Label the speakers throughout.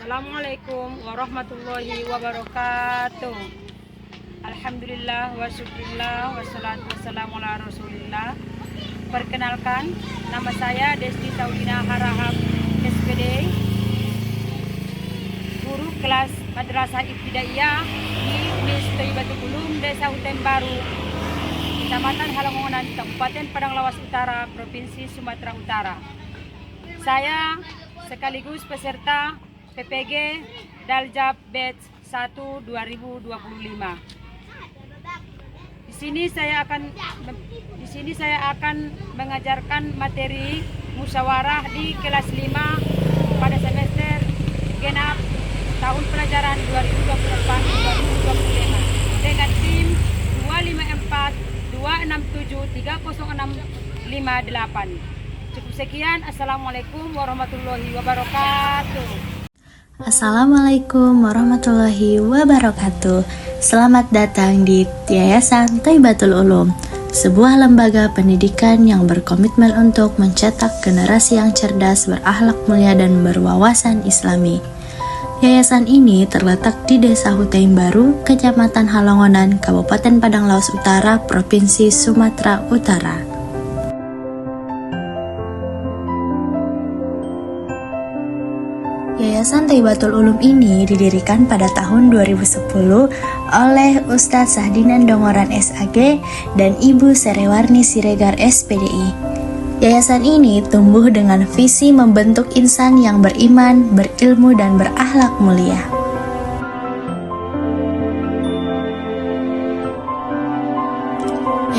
Speaker 1: Assalamualaikum warahmatullahi wabarakatuh. Alhamdulillah wa syukurillah wassalatu wassalamu ala rasulillah. Perkenalkan, nama saya Desti Saulina Harahap SPD, guru kelas Madrasah Ibtidaiyah di Mis Thayyibatul Ulum, Desa Hutan Baru, Kecamatan Halangonan, Kabupaten Padang Lawas Utara, Provinsi Sumatera Utara. Saya sekaligus peserta PPG Daljab Batch 1 2025. Di sini saya akan mengajarkan materi musyawarah di kelas 5 pada semester genap tahun pelajaran 2024-2025 dengan tim 254 267 306 558. Cukup sekian. Assalamualaikum warahmatullahi wabarakatuh.
Speaker 2: Assalamualaikum warahmatullahi wabarakatuh. Selamat datang di Yayasan Thayyibatul Ulum, sebuah lembaga pendidikan yang berkomitmen untuk mencetak generasi yang cerdas, berakhlak mulia, dan berwawasan Islami. Yayasan ini terletak di Desa Hutain Baru, Kecamatan Halangonan, Kabupaten Padang Lawas Utara, Provinsi Sumatera Utara. Yayasan Thayyibatul Ulum ini didirikan pada tahun 2010 oleh Ustadz Sahdinan Dongoran SAG dan Ibu Serewarni Siregar SPDI. Yayasan ini tumbuh dengan visi membentuk insan yang beriman, berilmu, dan berakhlak mulia.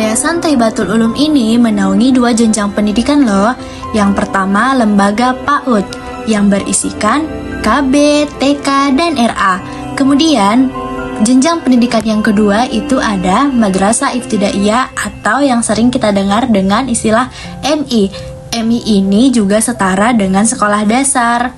Speaker 2: Yayasan Thayyibatul Ulum ini menaungi 2 jenjang pendidikan loh. Yang pertama, lembaga PAUD yang berisikan KB, TK, dan RA. Kemudian, jenjang pendidikan yang kedua itu ada Madrasah Ibtidaiyah atau yang sering kita dengar dengan istilah MI. MI ini juga setara dengan sekolah dasar.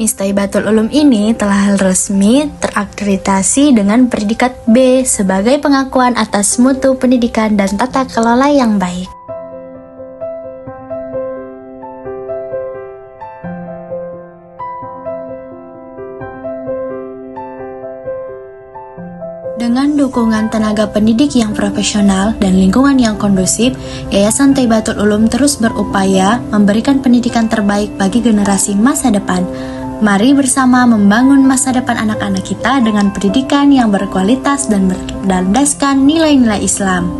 Speaker 2: Mis Thayyibatul Ulum ini telah resmi terakreditasi dengan predikat B sebagai pengakuan atas mutu pendidikan dan tata kelola yang baik. Dengan dukungan tenaga pendidik yang profesional dan lingkungan yang kondusif, Yayasan Thayyibatul Ulum terus berupaya memberikan pendidikan terbaik bagi generasi masa depan. Mari bersama membangun masa depan anak-anak kita dengan pendidikan yang berkualitas dan berdasarkan nilai-nilai Islam.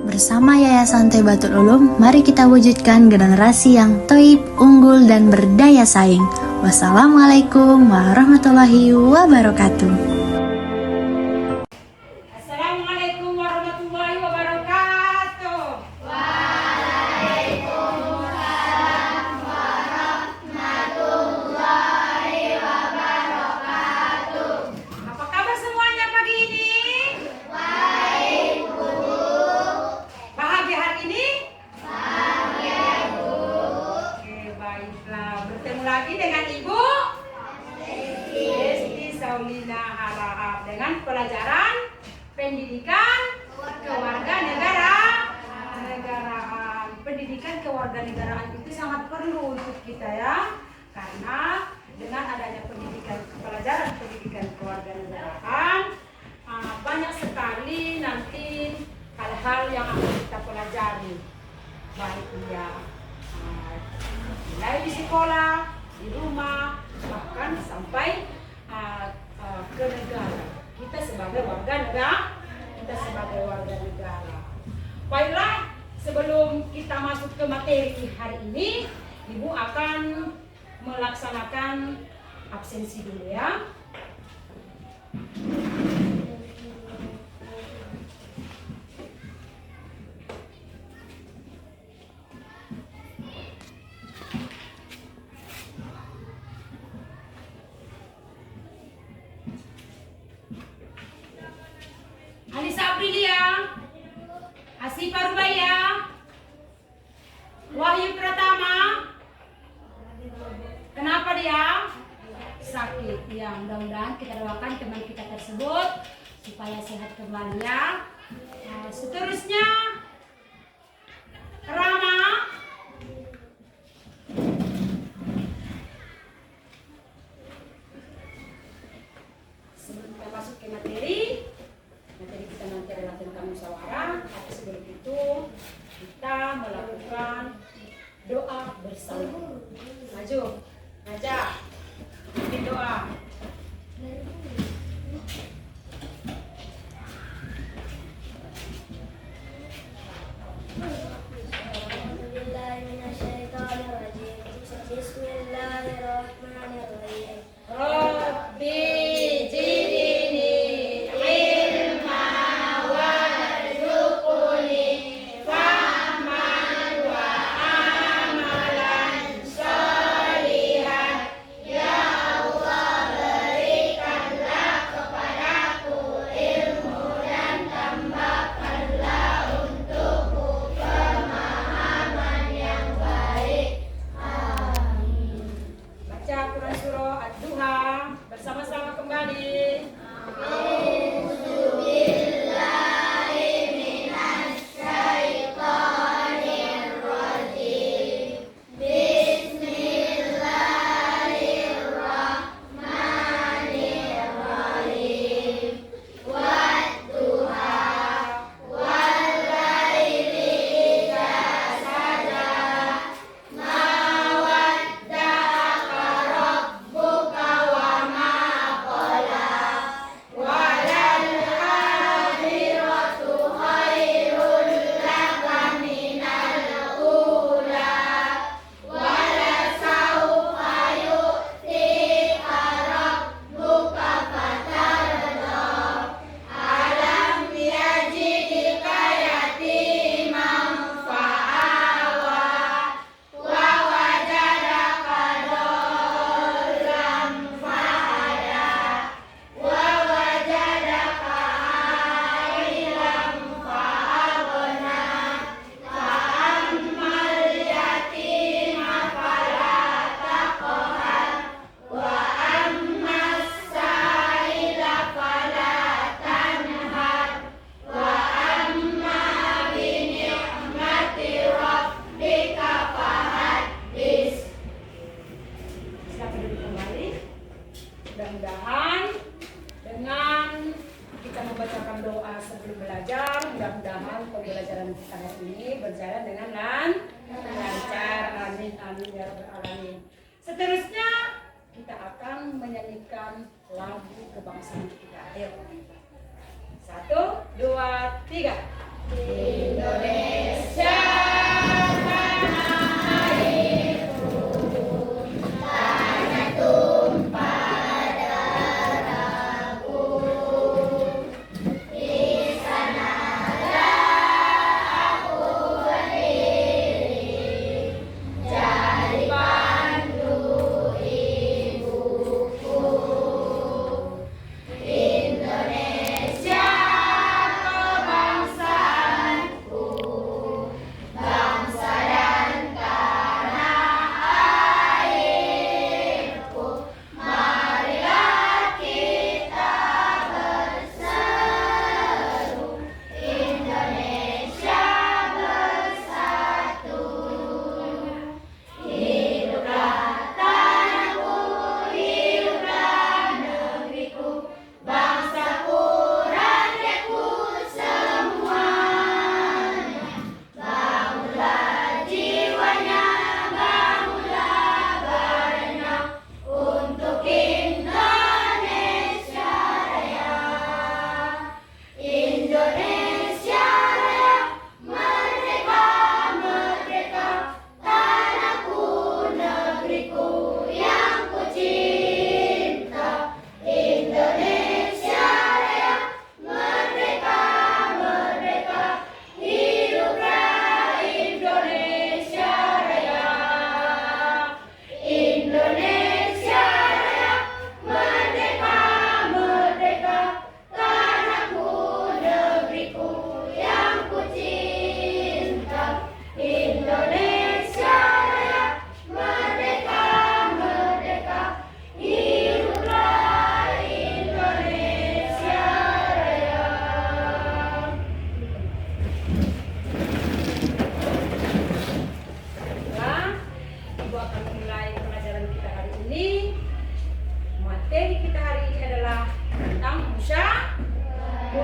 Speaker 2: Bersama Yayasan Thayyibatul Ulum, mari kita wujudkan generasi yang thayyib, unggul, dan berdaya saing. Wassalamualaikum warahmatullahi wabarakatuh.
Speaker 1: Assalamualaikum warahmatullahi wabarakatuh. Apa kabar semuanya pagi ini? Baik, Bu. Bahagia hari ini? Bahagia, Bu. Oke, baiklah. Bertemu lagi dengan Ibu Desti Saulina Harahap dengan pelajaran pendidikan kewarganegaraan. Pendidikan kewarganegaraan itu sangat perlu untuk kita ya, karena dengan adanya pelajaran pendidikan kewarganegaraan, banyak sekali nanti hal-hal yang akan kita pelajari, baik ya mulai di sekolah, di rumah, bahkan sampai ke negara. Kita sebagai warga negara. Baiklah, sebelum kita masuk ke materi hari ini, Ibu akan melaksanakan absensi dulu ya. Alisa Aprilia, Asifa Rubaya, Wahyu Pratama. Kenapa dia? Sakit. Ya, mudah-mudahan kita doakan teman kita tersebut supaya sehat kembali ya. Nah, seterusnya Rama. Sebelum kita masuk ke materi kita nanti adalah tentang musyawarah. Tapi sebelum itu kita melakukan doa bersama. Maju, ngajak, bikin doa.
Speaker 3: Bismillahirrahmanirrahim.
Speaker 1: Rabbi zidni ilma warzuqni fahman wa amalan sholihan. Ya Allah, berikanlah kepadaku ilmu dan tambahkanlah untukku pemahaman yang baik. Baca Quran Surah Ad-Duha bersama-sama kembali. Mudah-mudahan dengan kita membacakan doa sebelum belajar, mudah-mudahan pembelajaran kita hari ini berjalan dengan lancar. Amin, amin ya rabbal alamin. Seterusnya kita akan menyanyikan lagu kebangsaan kita. Ayo. 1, 2, 3. Indonesia. Indonesia, kebangsaanku.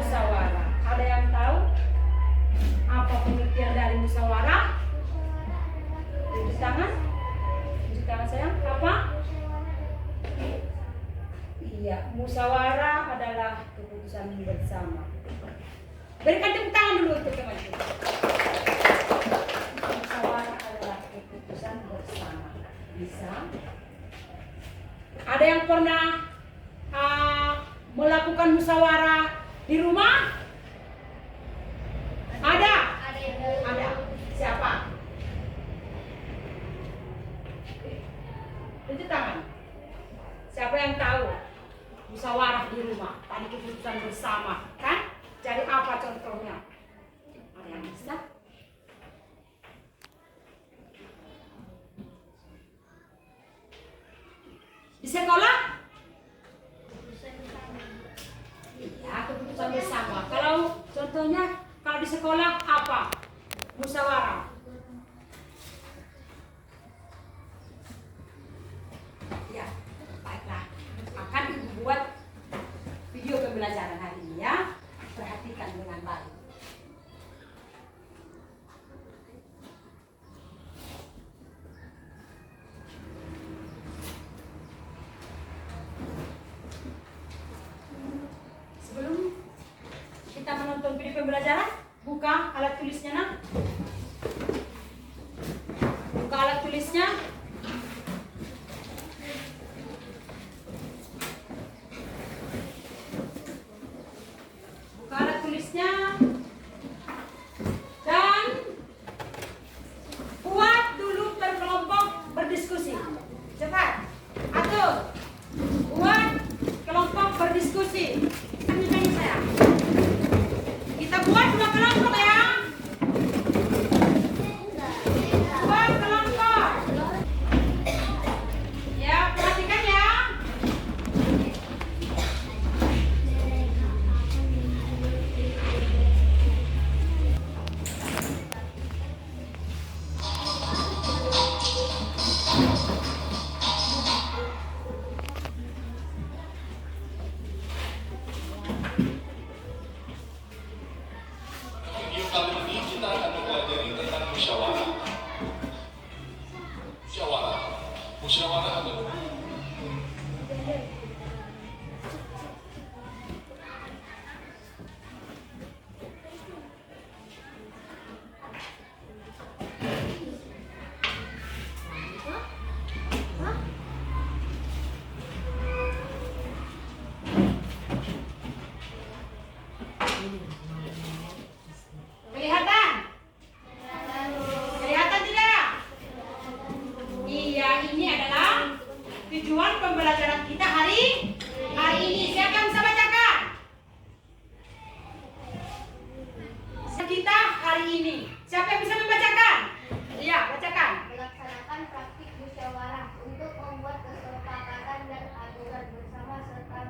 Speaker 1: musyawarah. Ada yang tahu apa pengertian dari musyawarah? Tunjuk tangan. Tunjuk tangan sayang. Apa? Iya, musyawarah adalah keputusan bersama. Berikan tepuk tangan dulu untuk teman kita. Musyawarah adalah keputusan bersama. Bisa? Ada yang pernah melakukan musyawarah di rumah? Ada? Ada. Siapa? Tunjuk tangan. Siapa yang tahu musyawarah di rumah? Tadi keputusan bersama, kan? Jadi apa contohnya? Ada yang bisa? Di sekolah? Iya, keputusan bersama. Kalau contohnya, kalau di sekolah apa? Musyawarah. Ya, baiklah. Akan Ibu buat video pembelajaran hari ini ya. Perhatikan dengan baik. Sebelum kita menonton video pembelajaran, buka alat tulisnya nak. Buka alat tulisnya. Buka alat tulisnya. Dan buat dulu berkelompok berdiskusi. Cepat. Atur. Buat kelompok berdiskusi. Tanya saya. Kita buat dua kelompok ya. Buat kelompok. Ya, perhatikan ya.
Speaker 3: Video kali ini kita akan mempelajari tentang musyawarah. Musyawarah adalah
Speaker 1: Kelihatan? Kelihatan tidak? Iya, ini adalah tujuan pembelajaran kita hari ini. Siapa yang bisa bacakan? Kita hari ini. Siapa yang bisa membacakan? Iya, bacakan.
Speaker 4: Melaksanakan praktik musyawarah untuk membuat kesepakatan dan aturan bersama serta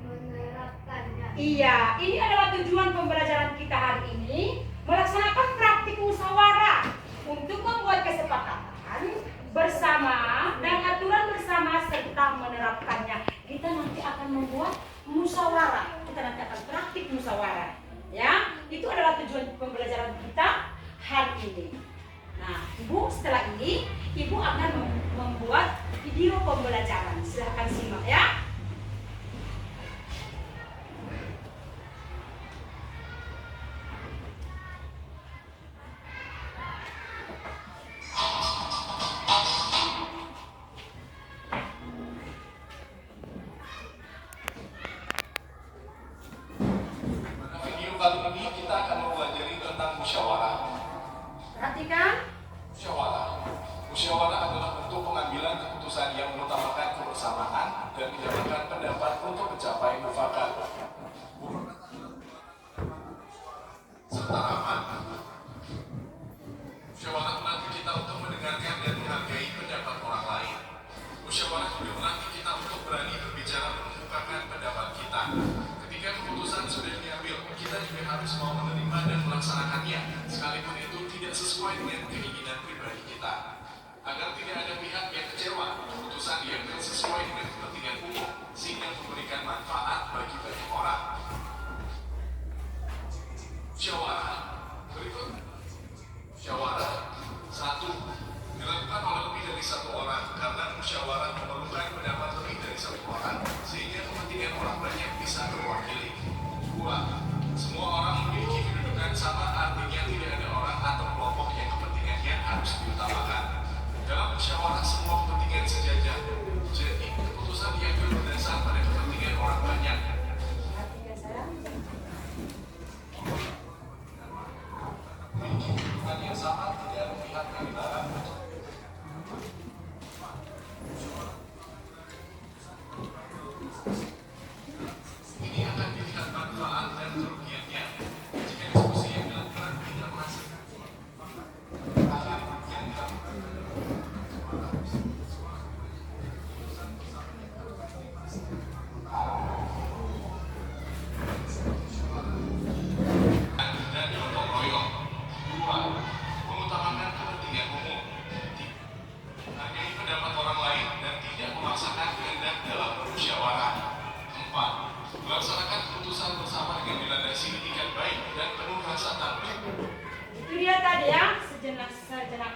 Speaker 4: menerapkannya.
Speaker 1: Iya, ini adalah tujuan pembelajaran kita hari ini. Melaksanakan praktik musyawarah untuk membuat kesepakatan bersama dan aturan bersama serta menerapkannya. Kita nanti akan membuat musyawarah. Kita nanti akan praktik musyawarah. Ya, itu adalah tujuan pembelajaran kita hari ini. Nah, Ibu setelah ini Ibu akan membuat video pembelajaran. Silahkan simak ya.
Speaker 3: pada video kali ini kita akan mempelajari tentang musyawarah.
Speaker 1: Perhatikan.
Speaker 3: Musyawarah adalah bentuk pengambilan keputusan yang mengutamakan kebersamaan dan menyamakan pendapat untuk mencapai mufakat serta aman. Musyawarah melatih kita untuk mendengarkan dan menghargai pendapat orang lain. Musyawarah juga melatih kita untuk berani berbicara dan mengemukakan pendapat kita. Ketika keputusan sudah diambil, kita juga harus mau menerima dan melaksanakannya, sekalipun itu tidak sesuai dengan keinginan pribadi kita. Agar tidak ada pihak yang kecewa, keputusan diambil sesuai dengan kepentingan umum, sehingga memberikan manfaat bagi banyak orang. musyawarah semua kepentingan sejajar. Jadi keputusan diambil berdasar pada kepentingan orang banyak. Memiliki kedudukan yang sama, tidak memihak dari barat. Ini akan dilihat manfaat dan kerugiannya. Jika diskusi yang dilakukan tidak menghasilkan dan gotong royong. 2. Mengutamakan kepentingan umum. Hargai pendapat orang lain dan tidak memaksakan kehendak dalam bermusyawarah. 4. Melaksanakan keputusan bersama dengan dilandasi etikat baik dan penuh rasa takut.
Speaker 1: Itu dia tadi ya, sejenak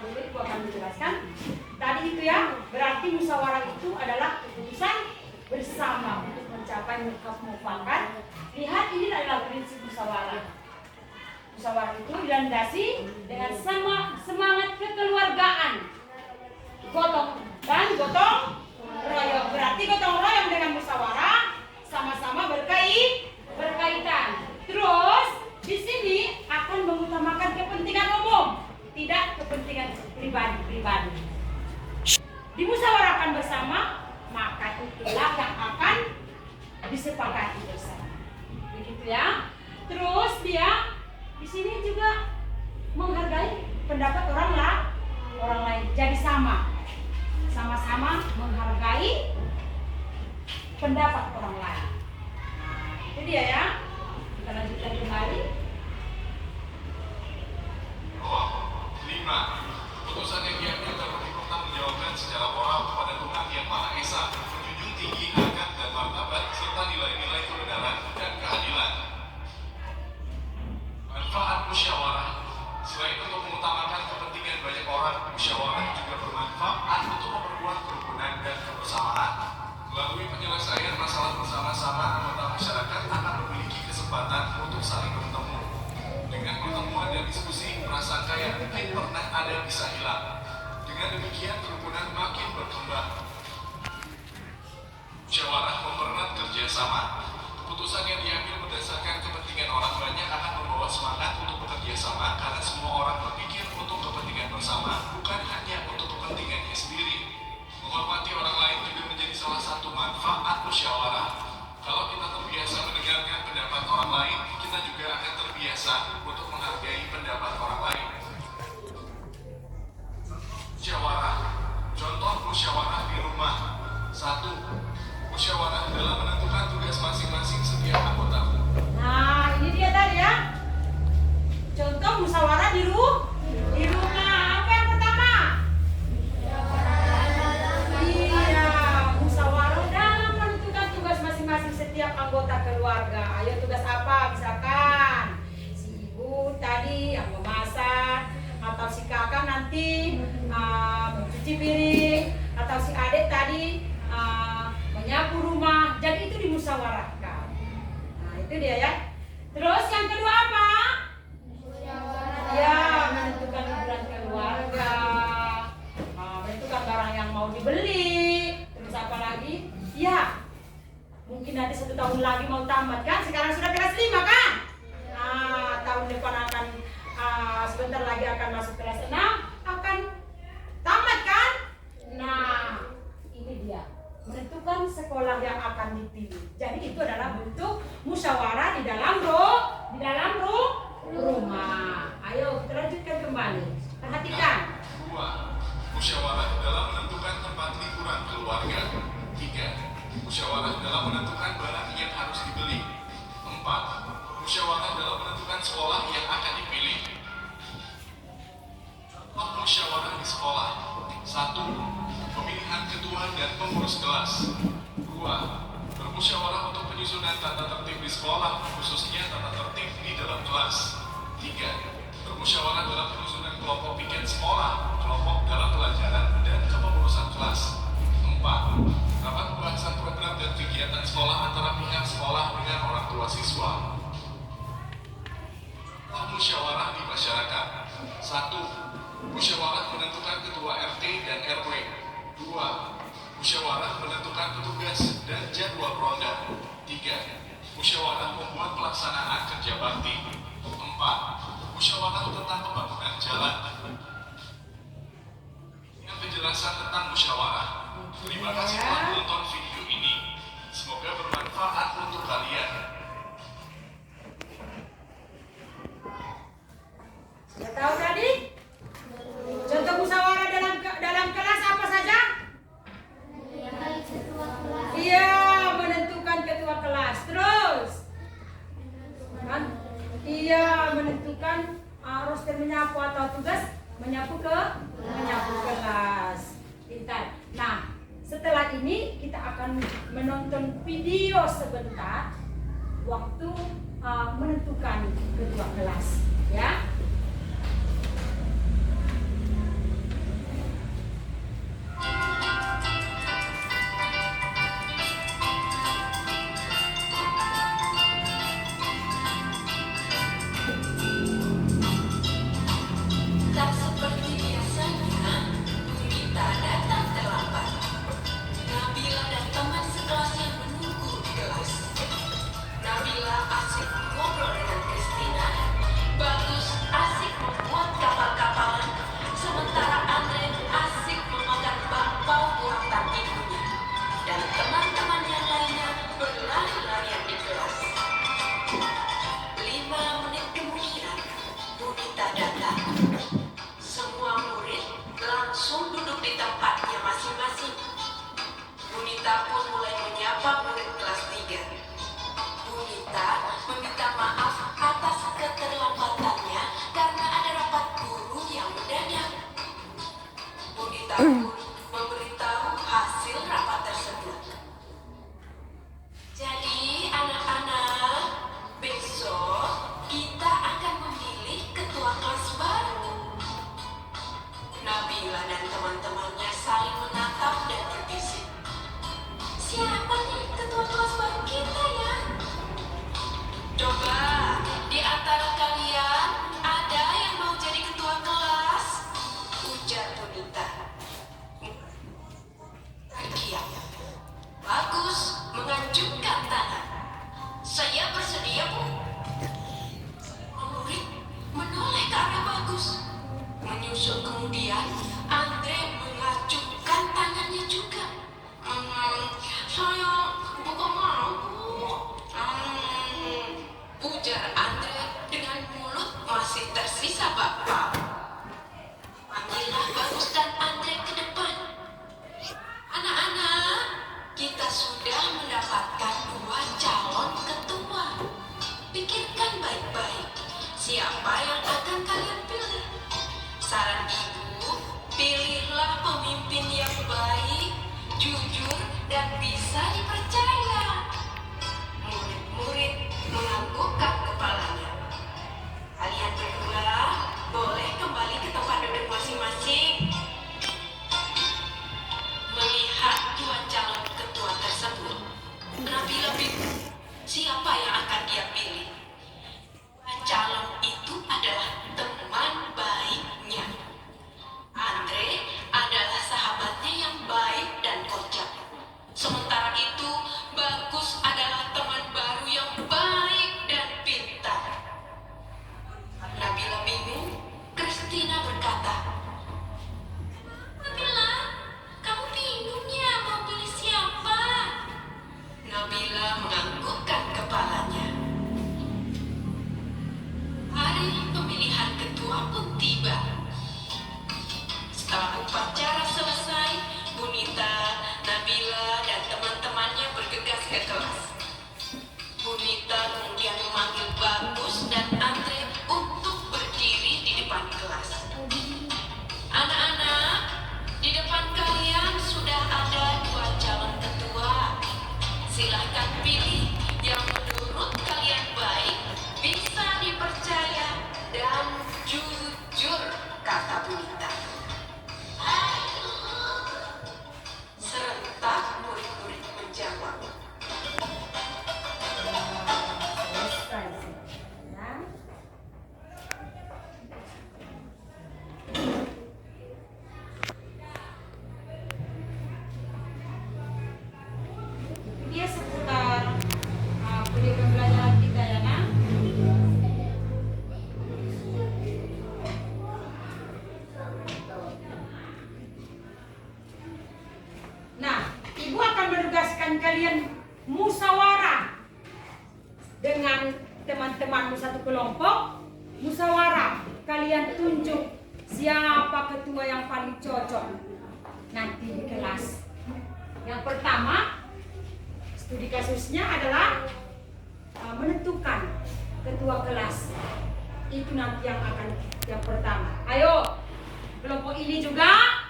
Speaker 1: dulu Ibu akan menjelaskan. Tadi itu ya, berarti musyawarah itu adalah keputusan bersama untuk mencapai mufakat. Lihat, ini adalah prinsip musyawarah. Musyawarah itu dilandasi dengan semangat kekeluargaan. Gotong royong. Berarti gotong royong dengan musyawarah sama-sama berkaitan. Terus di sini akan mengutamakan kepentingan umum, tidak kepentingan pribadi. Dimusyawarahkan bersama, maka itulah yang akan disepakati bersama. Begitu ya. Terus dia di sini juga menghargai pendapat orang lain. Jadi sama-sama menghargai pendapat orang lain. Nah, itu dia ya. Kita lanjutkan kembali.
Speaker 3: 5. Keputusan yang diambil dapat dipertanggungjawabkan secara moral kepada Tuhan Yang Maha Esa, menjunjung tinggi harkat dan martabat serta nilai-nilai kebenaran dan keadilan. Manfaat musyawarah. Selain untuk mengutamakan kepentingan banyak orang, musyawarah juga bermanfaat untuk memperkuat kerukunan dan kebersamaan. Melalui penyelesaian masalah bersama-sama, anggota masyarakat akan memiliki kesempatan untuk saling bertemu. Dengan pertemuan dan diskusi, prasangka yang mungkin pernah ada bisa hilang. Dengan demikian, kerukunan makin berkembang. Musyawarah mempererat kerjasama. Keputusan yang diambil berdasarkan kepentingan orang banyak akan membawa semangat untuk bekerja sama karena semua orang berpikir untuk kepentingan bersama, bukan hanya untuk kepentingannya sendiri. Menghormati orang lain juga menjadi salah satu manfaat musyawarah. Kalau kita terbiasa mendengarkan pendapat orang lain, kita juga akan terbiasa untuk menghargai pendapat orang lain. Musyawarah. Contoh musyawarah di rumah. 1. Musyawarah dalam menentukan tugas masing-masing setiap anggota.
Speaker 1: Nah, ini dia tadi ya. Contoh musyawarah di rumah. Apa yang pertama? Iya, musyawarah dalam menentukan tugas masing-masing setiap anggota keluarga. Ayo, tugas apa? Misalkan si ibu tadi yang memasak, atau si kakak nanti mencuci piring, atau si adik tadi menyapu rumah. Jadi itu dimusyawarahkan. Nah, itu dia ya. Terus yang kedua apa? Ya, menentukan liburan keluarga, menentukan barang yang mau dibeli. Terus apa lagi? Ya, mungkin nanti 1 tahun lagi mau tamat kan? Sekarang sudah kelas 5 kan? Nah, tahun depan akan sebentar lagi akan masuk kelas 6, akan tamat kan? Nah, ini dia, menentukan sekolah yang akan dipilih. Jadi itu adalah bentuk musyawarah di dalam rumah. Ayo kita lanjutkan kembali. Perhatikan.
Speaker 3: 2. Musyawarah dalam menentukan tempat liburan keluarga. 3. Musyawarah dalam menentukan barang yang harus dibeli. 4. Musyawarah dalam menentukan sekolah yang akan dipilih. Musyawarah di sekolah. 1. Pemilihan ketua dan pengurus kelas. 2. Bermusyawarah untuk penyusunan tata tertib di sekolah, khususnya tata tertib di dalam kelas. 3. Bermusyawarah dalam penyusunan kelompok piket sekolah, kelompok dalam pelajaran, dan kepengurusan kelas. 4. Rapat pembahasan program dan kegiatan sekolah antara pihak sekolah dengan orang tua siswa. Musyawarah di masyarakat. 1. Musyawarah menentukan ketua RT dan RW. 2. Musyawarah menentukan petugas dan jadwal ronda. 3. Musyawarah membuat pelaksanaan kerja bakti. 4. Musyawarah tentang pembangunan jalan. Dengan penjelasan tentang musyawarah. Terima kasih telah menonton video ini. Semoga bermanfaat untuk kalian.
Speaker 1: Sudah tahu tadi? Contoh musyawarah dalam kelas apa saja? Iya, menentukan ketua kelas. Terus? Kan? Iya, menentukan roster menyapu atau tugas menyapu kelas. Pintar. Nah, setelah ini kita akan menonton video sebentar waktu menentukan ketua kelas, ya.
Speaker 5: Tak seperti biasanya, kita datang terlambat. Nabila dan teman sekelasnya menunggu di kelas. Nabila asik ngobrol dengan Christina. Bagus asik membuat kapal-kapalan. Sementara Andre asik memakan bakpao buatan ibunya. Dan teman-teman yang lainnya berlari-larian di kelas. 5 menit kemudian, Bunita datang. Semua murid langsung duduk di tempatnya masing-masing. Bunita pun mulai menyapa murid kelas 3. Bunita meminta maaf atas keterlambatannya karena ada rapat guru yang mendadak. Bunita pun memberitahu hasil rapat tersebut. Jadi anak-anak, besok kita akan memilih ketua kelas baru. Nabila dan teman-temannya saling menatap dan berbisik. Siapa nih ketua kelas baru kita ya? Coba di antara kalian ada yang mau jadi ketua kelas? Ujar Bunita. Terdiam. Bagus mengajukan tangan. Saya bersedia, Bu. Murid menoleh ke arah Bagus. Menyusul kemudian, Andre mengajukan tangannya juga. Saya bukan mau, Bu. Ujar Andre dengan mulut masih tersisa bakpao. Panggillah Bagus dan Andre ke depan. Anak-anak, kita sudah mendapatkan 2 calon ketua. Pikirkan baik-baik, siapa yang akan kalian pilih? Saran ibu, pilihlah pemimpin yang baik, jujur, dan bisa dipercaya. Murid-murid menganggukkan kepalanya. Kalian berdua boleh kembali ke tempat duduk masing-masing. Melihat 2 calon ketua tersebut, Nabila bingung siapa yang akan dia pilih. 2 calon itu adalah teman baiknya. Andre adalah sahabatnya yang baik dan kocak. Sementara itu, Bagus adalah teman baru yang baik dan pintar. Nabila bingung, Christina berkata, Nabila, kamu bingung ya mau pilih siapa? Nabila menganggukkan kepalanya. Hari pemilihan ketua pun tiba. Setelah upacara selesai, Bunita, Nabila, dan teman-temannya bergegas ke kelas. Bunita kemudian memanggil Bagus dan Andre untuk berdiri di depan kelas. Anak-anak, di depan kalian sudah ada 2 calon ketua. Silahkan pilih yang menurut kalian baik, bisa dipercaya, dan jujur.
Speaker 1: kalian musyawarah dengan teman-temanmu satu kelompok. Musyawarah, kalian tunjuk siapa ketua yang paling cocok nanti di kelas. Yang pertama, studi kasusnya adalah menentukan ketua kelas. Itu nanti yang pertama. Ayo, kelompok ini juga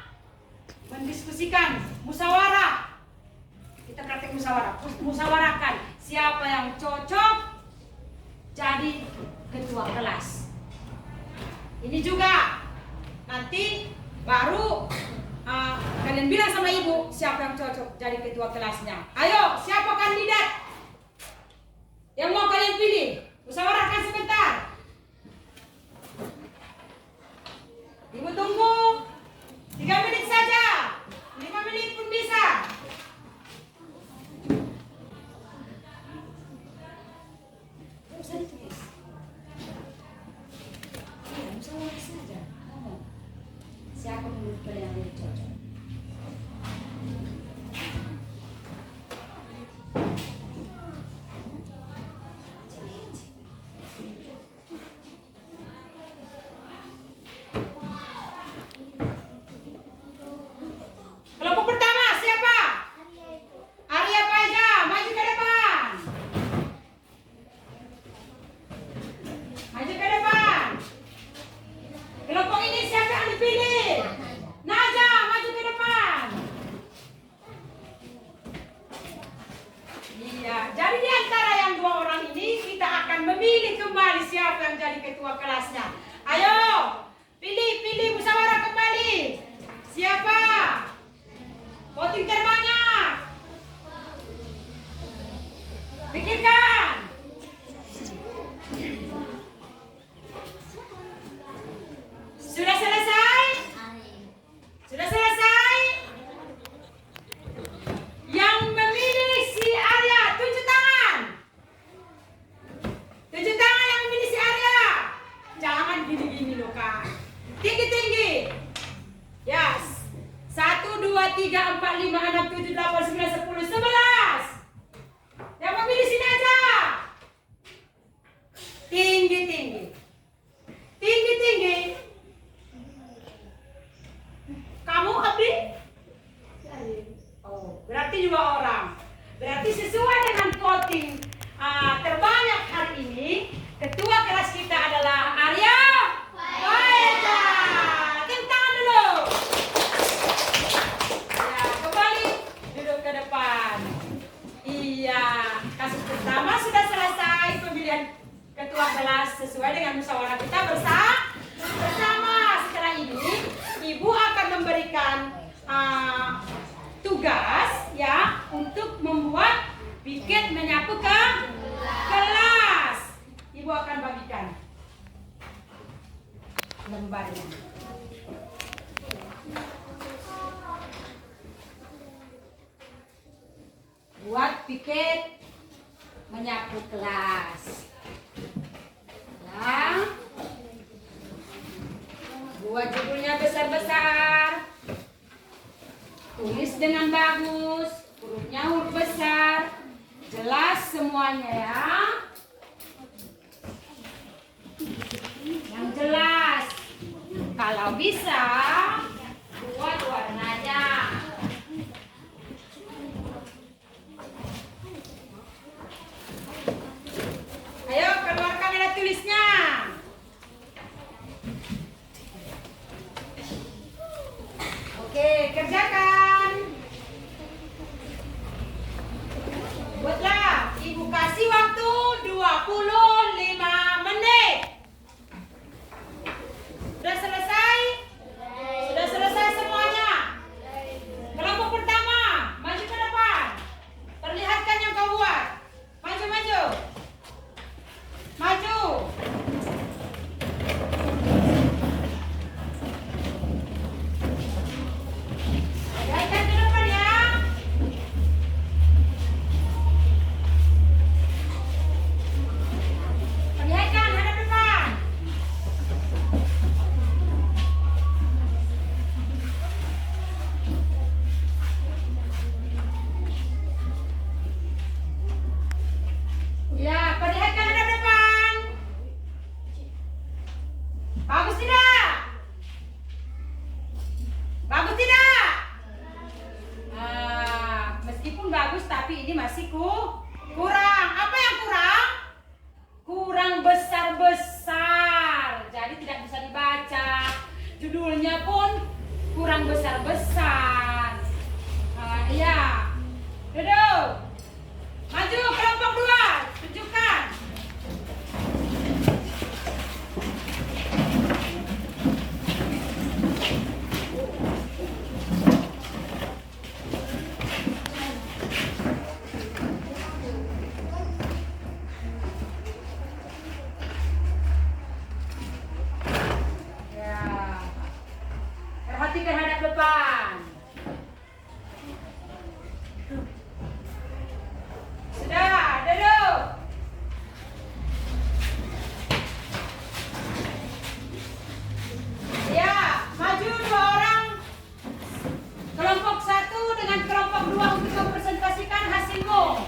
Speaker 1: mendiskusikan, musyawarah. Kita praktek musyawarah. Musyawarahkan siapa yang cocok jadi ketua kelas. Ini juga nanti baru kalian bilang sama ibu siapa yang cocok jadi ketua kelasnya. Ayo, siapa kandidat yang mau kalian pilih? Musyawarahkan sebentar. Ibu tunggu 3 menit saja, 5 menit pun bisa. Usah ditulis. Iya, musyawarah saja. Ngomong. Siapa menurut kalian yang lebih cocok? Kelompok pertama siapa? Arya Paja, maju ke depan. Maju ke depan. Kelompok ini siapa yang dipilih? Naja, maju ke depan. Iya, jadi di antara yang 2 orang ini kita akan memilih kembali siapa yang jadi ketua kelasnya. Ayo, pilih musyawarah kembali. Siapa? Voting terbanyak. Pikirkan. Sudah selesai? Sudah selesai? Yang memilih si Arya, tunjuk tangan. Tunjuk tangan yang memilih si Arya. Jangan gini-gini loh, Kak. Tinggi-tinggi. Yes. 1, 2, 3, 4, 5, 6, 7, 8, 9, 10, 11. Yang memilih sini aja. Tinggi-tinggi. Tinggi-tinggi. Kamu Abdi? Oh, berarti 2 orang. Berarti sesuai dengan voting terbanyak hari ini, ketua kelas kita adalah Arya Faeza. Tepuk tangan dulu. Ya, kembali duduk ke depan. Iya, kasus pertama sudah selesai, pemilihan ketua kelas sesuai dengan musyawarah kita bersama. Setelah ini, Ibu akan memberikan tugas ya untuk membuat piket menyapu ke kelas. Ibu akan bagikan lembarnya. Buat piket menyapu kelas. Ya. Buat judulnya besar-besar. Tulis dengan bagus, hurufnya huruf besar. Jelas semuanya ya. Yang jelas. Kalau bisa buat warnanya. Ayo keluarkan alat tulisnya. Oke, kerjakan. Buatlah. Ibu kasih waktu 25 menit. Sudah selesai? presentasiku kurang. Apa yang kurang? Kurang besar-besar. Jadi tidak bisa dibaca. Judulnya pun kurang besar-besar. Iya. Duduk. Maju kelompok 2. Tunjukkan. Perhatikan hadap depan. Sudah, duduk. Ya, maju 2 orang. Kelompok 1 dengan kelompok 2 untuk mempresentasikan hasilmu.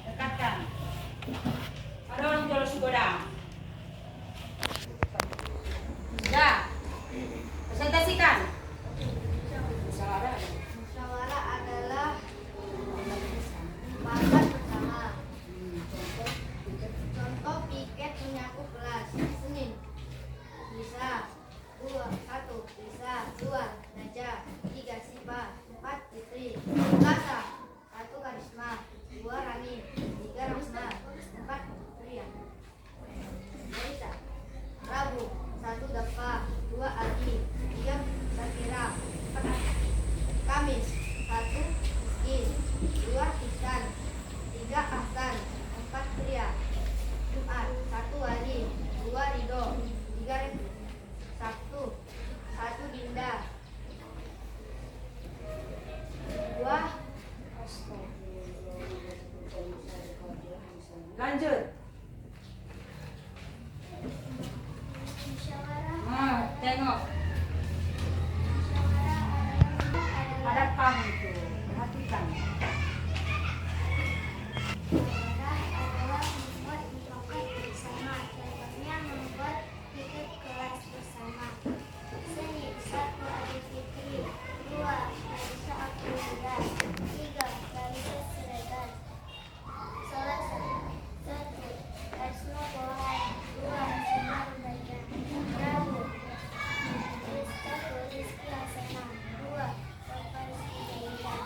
Speaker 1: Dekatkan. Ada orang jual sugodang. Sudah. Presentasikan.
Speaker 4: Musyawarah adalah sepakat bersama. Contoh piket menyaku kelas. Senin. Bisa. 1. Bisa. 2. Naja. 3. Sipa. 4. Fitri. Selasa. 1. Karisma. 2. Rani. 3. Rasma. 4. Pria. Bisa. Rabu. 1. Dafa. 2. Adi. 3. Sakira. 4. Kamis. 1. Rizki. 2. Ihsan. 3. Ahsan. 4. Pria. Jumat. 1. Wali. 2. Ridho. 3. Refli. Sabtu. 1. Dinda. 2.
Speaker 1: Lanjut.
Speaker 4: Musyawarah.
Speaker 1: Tengok. Hadap kamu itu. Perhatikan.
Speaker 4: Musyawarah adalah membuat mufakat bersama. Contohnya membuat piket kelas bersama. Senin. 1. Adi Fitri. 2. Larissa Aprilia. 3. Larissa Siregar. Selasa. 1. Rasma Pohan. 2. Sinar Baja. Rabu. Rizka Rizki Hasanah. 2. Bapak Rizki Daida.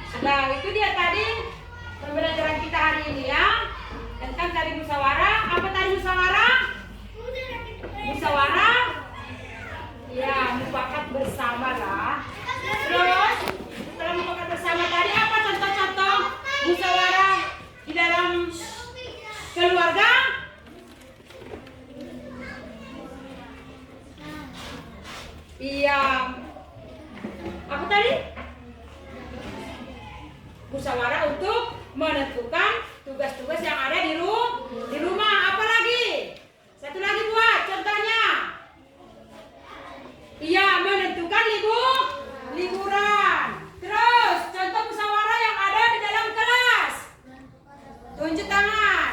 Speaker 1: Sudah, itu dia tadi pembelajaran kita hari ini ya. Tentang tadi musyawarah. Apa tadi musyawarah? Musyawarah? Ya, mufakat bersama lah. Terus, setelah mufakat bersama tadi apa contoh-contoh musyawarah di dalam keluarga? Iya. Apa tadi? Musyawarah untuk menentukan tugas-tugas yang ada di rumah. Apa lagi? Satu lagi buat contohnya. Iya, menentukan liburan. Terus contoh musyawarah yang ada di dalam kelas. Tunjuk tangan.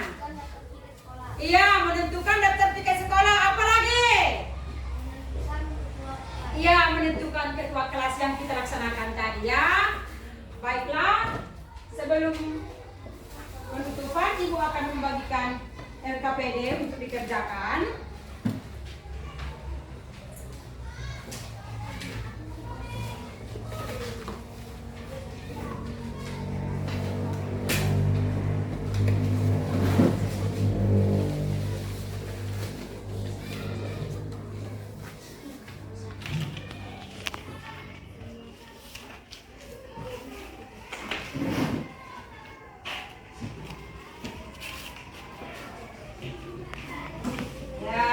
Speaker 1: Iya, menentukan daftar tiket sekolah. Apa lagi? Iya, menentukan ketua kelas yang kita laksanakan tadi ya. Baiklah, sebelum penutupan Ibu akan membagikan RKPD untuk dikerjakan. Ya,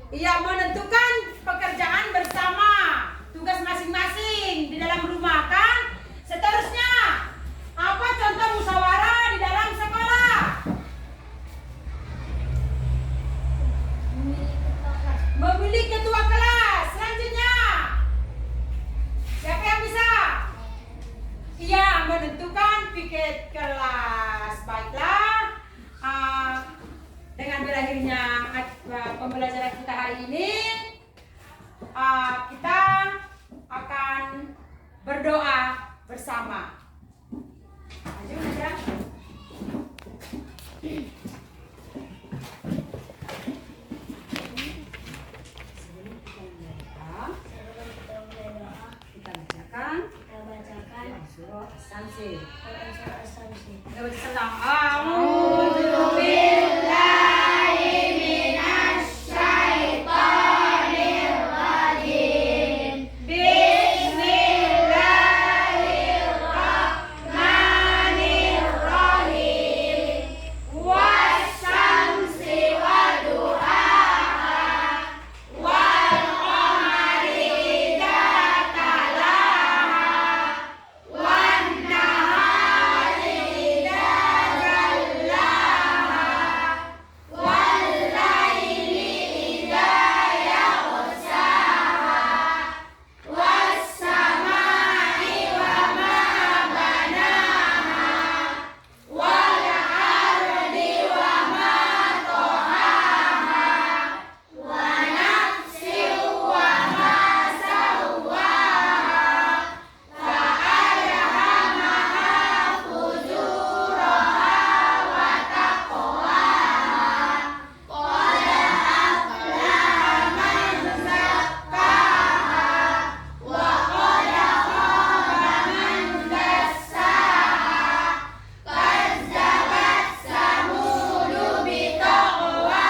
Speaker 1: Ia menentukan pekerjaan bersama, tugas masing-masing di dalam rumah kan. Seterusnya, apa contoh musyawarah di dalam sekolah? Memilih ketua kelas. Selanjutnya, siapa yang bisa? Ia menentukan piket kelas. Baiklah, dengan berakhirnya pembelajaran kita hari ini, kita akan berdoa bersama. Maju, Nadia. Kita bacakan surah As-Samsi. Kita baca salam. A'udzu billahi minasy syaithanir rajim. Bismillahirrahmanirrahim. Wasyamsi waduhaha wal qamari idza talaha wan nahari idza jallaha wal laili idza yaghshaha was samai wa ma banaha wal ardi wa ma tahaha wa nafsin wa ma sawwaha fa'alhamaha fujuraha wa taqwaha qad aflaha man zakkaha wa qad khaba man dassaha kazzabat samudu bitaqwaha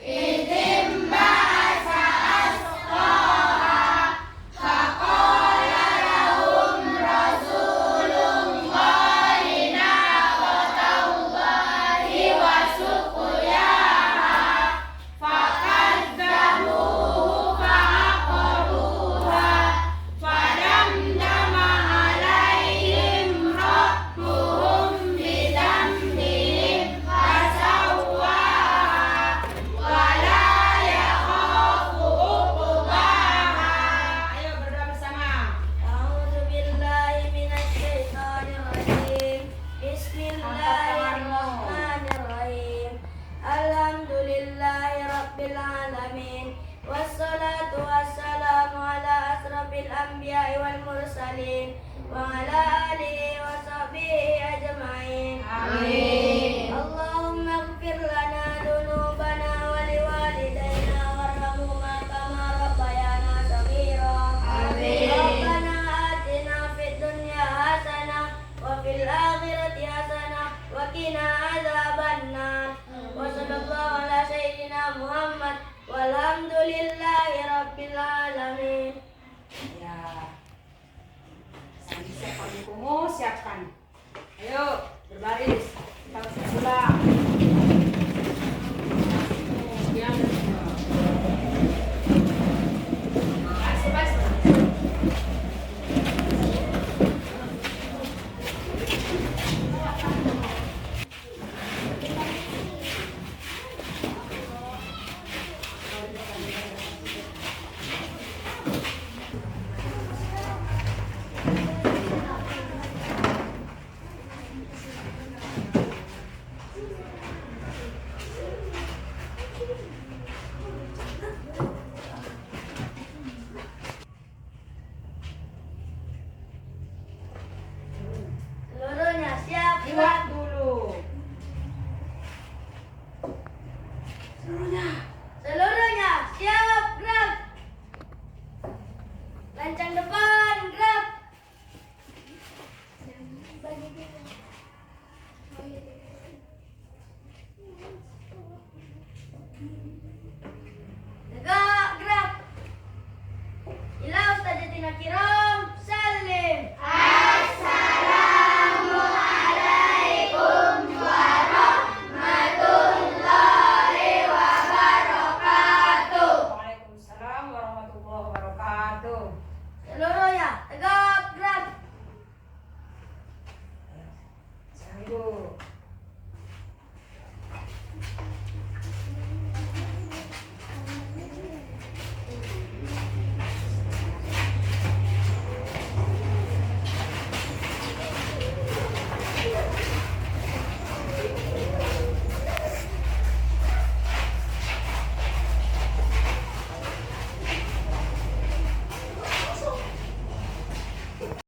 Speaker 1: idhim ba'asa asqaha faqala lahum rasulullahi naqatallahi wa suqyaha fakadzabuhu fa'aqaruha fadamdama alaihim rabbuhum bidambihim fasawwaha wala yakhafu uqbaha. Ayo berdoa bersama.
Speaker 4: A'udzu billahi minasy syaithanir rajim. Bismillahirrahmanirrahim. Alhamdulillahi rabbil alamin. Wassalatu wassalamu ala asrafil anbiya'i wal mursalin wa ala alihi wa sahbihi ajma'in.
Speaker 1: Amin.
Speaker 4: Allahumma ighfir lana dhunubana wa liwalidayna warhamhuma kama rabbayana shaghira.
Speaker 1: Amin.
Speaker 4: Rabbana atina fid dunya hasanah wa fil akhirati hasanah wa qina adzabannar. Wa sallallahu ala sayyidina Muhammad walhamdulillahi rabbil alamin.
Speaker 1: Ya. Sambil siapkan bukumu, siapkan. Ayo, berbaris. Kita bersila.
Speaker 4: Seluruhnya siap
Speaker 1: Lihat
Speaker 4: gerak.
Speaker 1: dulu.
Speaker 4: Seluruhnya siap gerak. Lancang depan gerak.